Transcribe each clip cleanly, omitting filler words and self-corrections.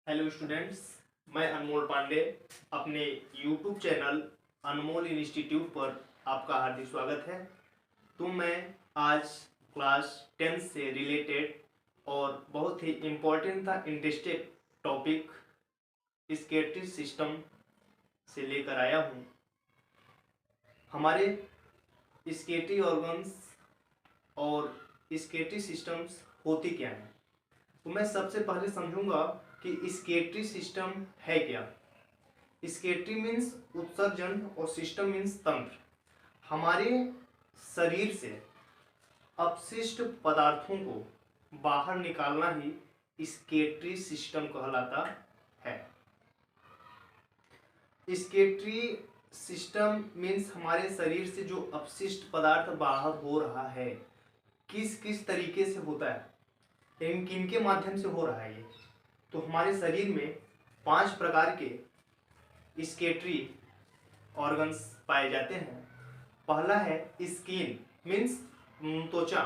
Hello students, मैं अनमोल पांडे अपने YouTube channel अनमोल institute पर आपका हार्दिक स्वागत है। तो मैं आज क्लास 10 से रिलेटेड और बहुत ही इम्पोर्टेंट था इंटरेस्टेड टॉपिक स्केटरी सिस्टम से लेकर आया हूँ। हमारे स्केटरी ऑर्गन्स और स्केटरी सिस्टम्स होती क्या हैं, तो मैं सबसे पहले समझूंगा कि स्केटरी सिस्टम है क्या। स्केटरी मीन्स उत्सर्जन और सिस्टम मीन्स तंत्र। हमारे शरीर से अपशिष्ट पदार्थों को बाहर निकालना ही स्केटरी सिस्टम कहलाता है। स्केटरी सिस्टम मीन्स हमारे शरीर से जो अपशिष्ट पदार्थ बाहर हो रहा है, किस किस तरीके से होता है, किनके माध्यम से हो रहा है ये। तो हमारे शरीर में 5 प्रकार के स्केटरी ऑर्गन्स पाए जाते हैं। पहला है स्किन मीन्स त्वचा।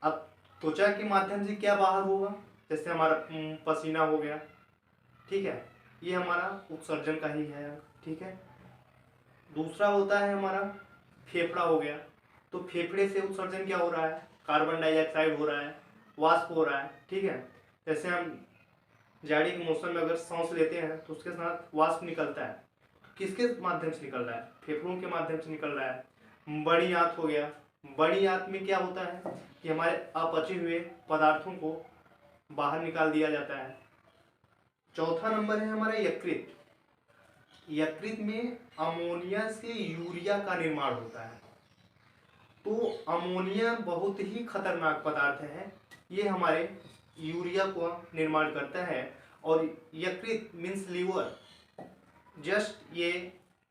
अब त्वचा के माध्यम से क्या बाहर होगा, जैसे हमारा पसीना हो गया, ठीक है, ये हमारा उत्सर्जन का ही है, ठीक है। दूसरा होता है हमारा फेफड़ा हो गया, तो फेफड़े से उत्सर्जन क्या हो रहा है, कार्बन डाइऑक्साइड हो रहा है, वाष्प हो रहा है, ठीक है। जैसे हम जाड़ी के मौसम में अगर सांस लेते हैं तो उसके साथ वाष्प निकलता है, किसके माध्यम से निकल रहा है, फेफड़ों के माध्यम से निकल रहा है। बड़ी आंत हो गया, बड़ी आंत में क्या होता है कि हमारे अपचे हुए पदार्थों को बाहर निकाल दिया जाता है। चौथा नंबर है हमारा यकृत। यकृत में अमोनिया से यूरिया का निर्माण होता है। तो अमोनिया बहुत ही खतरनाक पदार्थ है, ये हमारे यूरिया को निर्माण करता है। और यकृत मीन्स लीवर, जस्ट ये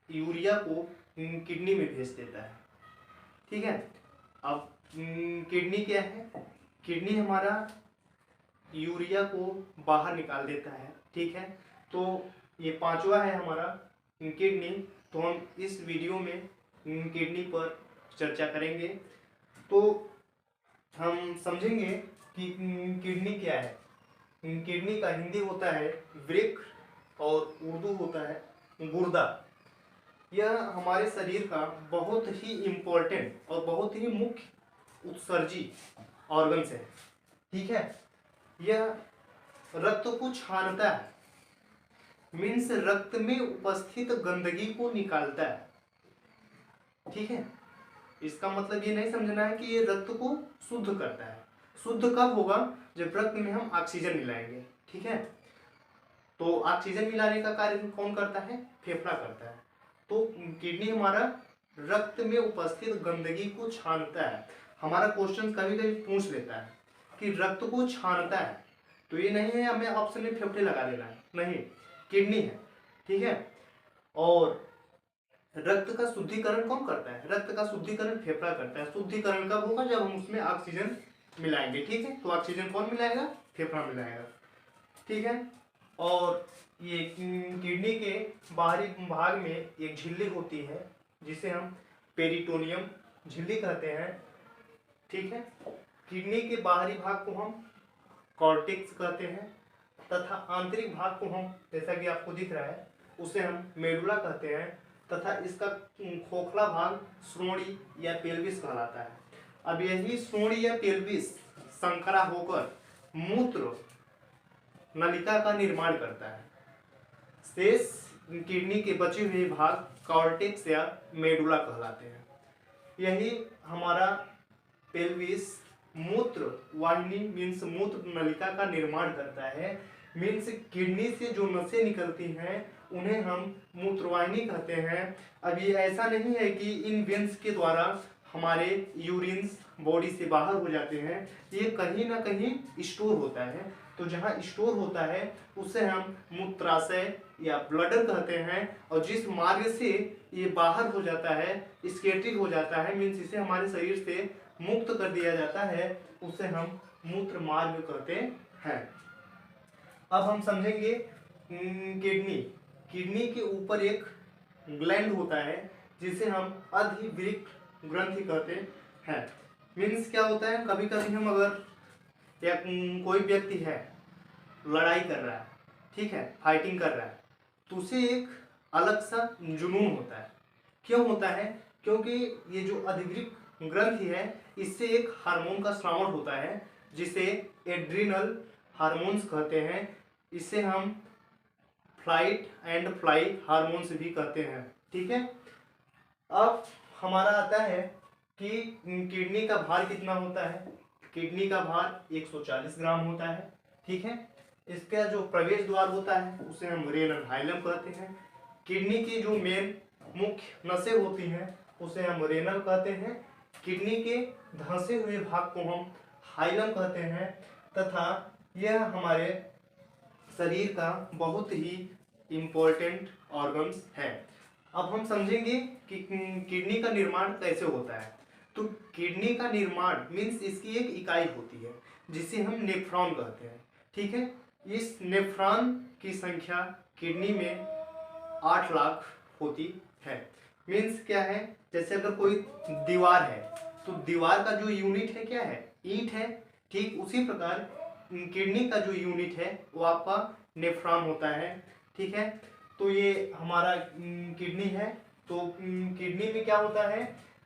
यूरिया को किडनी में भेज देता है, ठीक है। अब किडनी क्या है, किडनी हमारा यूरिया को बाहर निकाल देता है, ठीक है। तो ये पांचवा है हमारा किडनी। तो हम इस वीडियो में किडनी पर चर्चा करेंगे। तो हम समझेंगे कि किडनी क्या है। किडनी का हिंदी होता है वृक्क और उर्दू होता है गुर्दा। यह हमारे शरीर का बहुत ही इम्पोर्टेंट और बहुत ही मुख्य उत्सर्जी ऑर्गन्स है, ठीक है। यह रक्त को छानता है, मीन्स रक्त में उपस्थित गंदगी को निकालता है, ठीक है। इसका मतलब ये नहीं समझना है कि ये रक्त को शुद्ध करता है। शुद्ध कब होगा, जब रक्त में हम ऑक्सीजन मिलाएंगे, ठीक है। तो ऑक्सीजन मिलाने का कार्य कौन करता है, फेफड़ा करता है। तो किडनी हमारा रक्त में उपस्थित गंदगी को छानता है। हमारा क्वेश्चन कभी कभी पूछ लेता है कि रक्त को छानता है, तो ये नहीं है हमें ऑप्शन में फेफड़े लगा देना है, नहीं, किडनी है, ठीक है। और रक्त का शुद्धिकरण कौन करता है, रक्त का शुद्धिकरण फेफड़ा करता है। शुद्धिकरण कब होगा, जब हम उसमें ऑक्सीजन मिलाएंगे, ठीक है। तो ऑक्सीजन कौन मिलाएगा, फेफड़ा मिलाएगा, ठीक है। और ये किडनी के बाहरी भाग में एक झिल्ली होती है जिसे हम पेरिटोनियम झिल्ली कहते हैं, ठीक है। किडनी के बाहरी भाग को हम कॉर्टेक्स कहते हैं, तथा आंतरिक भाग को हम, जैसा कि आपको दिख रहा है, उसे हम मेडुला कहते हैं, तथा इसका खोखला भाग श्रोणि या पेल्विस कहलाता है। अब यही श्रोणि या पेल्विस संकरा होकर मूत्र नलिका का निर्माण करता है। शेष किडनी के बचे हुए भाग कॉर्टेक्स या मेडुला कहलाते हैं। यही हमारा पेल्विस मूत्र वाहिनी मीन्स मूत्र नलिका का निर्माण करता है। मीन्स किडनी से जो नसें निकलती हैं उन्हें हम मूत्रवाहिनी कहते हैं। अब ये ऐसा नहीं है कि इन वेन्स के द्वारा हमारे यूरिन्स बॉडी से बाहर हो जाते हैं, ये कहीं ना कहीं स्टोर होता है। तो जहाँ स्टोर होता है उसे हम मूत्राशय या ब्लडर कहते हैं। और जिस मार्ग से ये बाहर हो जाता है, स्केटरिंग हो जाता है, मीन्स इसे हमारे शरीर से मुक्त कर दिया जाता है, उसे हम मूत्र मार्ग कहते हैं। अब हम समझेंगे किडनी। किडनी के ऊपर एक ग्लैंड होता है जिसे हम अधिवृक्क ग्रंथि कहते हैं। मीन्स क्या होता है, कभी कभी हम अगर या कोई व्यक्ति है लड़ाई कर रहा है, ठीक है, फाइटिंग कर रहा है, तो उसे एक अलग सा जुनून होता है। क्यों होता है? क्योंकि ये जो अधिग्रिक ग्रंथि है, इससे एक हार्मोन का स्रावण होता है जिसे एड्रिनल हार्मोन्स कहते हैं। इसे हम फ्लाइट एंड फ्लाई हार्मोन्स भी कहते हैं। ठीक है, अब हमारा आता है कि किडनी का भार कितना होता है। किडनी का भार 140 ग्राम होता है। ठीक है, इसका जो प्रवेश द्वार होता है उसे हम रेनल हाइलम कहते हैं। किडनी की जो मेन मुख्य नसें होती हैं उसे हम रेनल कहते हैं। किडनी के धंसे हुए भाग को हम हाइलम कहते हैं, तथा यह हमारे शरीर का बहुत ही इम्पोर्टेंट ऑर्गन्स है। अब हम समझेंगे कि किडनी का निर्माण कैसे होता है। तो किडनी का निर्माण मीन्स इसकी एक इकाई होती है जिसे हम नेफ्रॉन कहते हैं। ठीक है, इस नेफ्रॉन की संख्या किडनी में 8 लाख होती है। मीन्स क्या है, जैसे अगर कोई दीवार है तो दीवार का जो यूनिट है क्या है, ईंट है। ठीक उसी प्रकार किडनी का जो यूनिट है वो आपका नेफ्रॉन होता है। ठीक है, तो ये हमारा किडनी है। तो किडनी में क्या होता है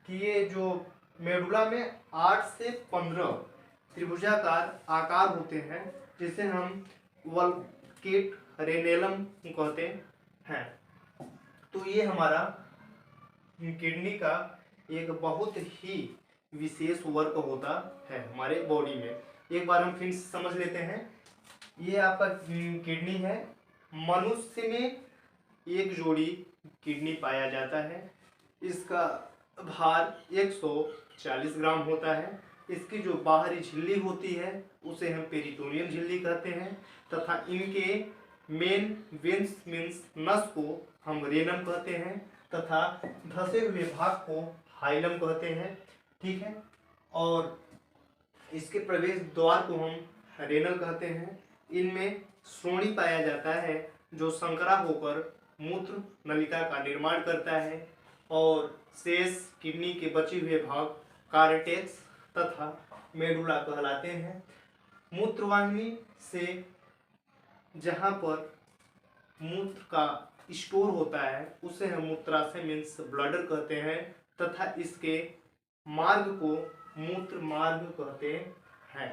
कि ये जो मेडुला में 8 से 15 त्रिभुजाकार आकार होते हैं जिसे हम वल्केट रेनेलम कहते हैं। तो ये हमारा किडनी का एक बहुत ही विशेष वर्क होता है हमारे बॉडी में। एक बार हम फिर समझ लेते हैं। ये आपका किडनी है। मनुष्य में एक जोड़ी किडनी पाया जाता है। इसका भार 140 ग्राम होता है। इसकी जो बाहरी झिल्ली होती है उसे हम पेरिटोनियम झिल्ली कहते हैं, तथा इनके मेन वेंस मीन्स नस को हम रेनम कहते हैं, तथा धसे हुए भाग को हाइलम कहते हैं। ठीक है, और इसके प्रवेश द्वार को हम रेनल कहते हैं। इनमें श्रोणि पाया जाता है जो संकरा होकर मूत्र नलिका का निर्माण करता है, और शेष किडनी के बचे हुए भाग कार्टेक्स तथा मेडुला कहलाते हैं। मूत्रवाहिनी से जहाँ पर मूत्र का स्टोर होता है उसे हम मूत्राशय मीन्स ब्लडर कहते हैं, तथा इसके मार्ग को मूत्र मार्ग कहते हैं।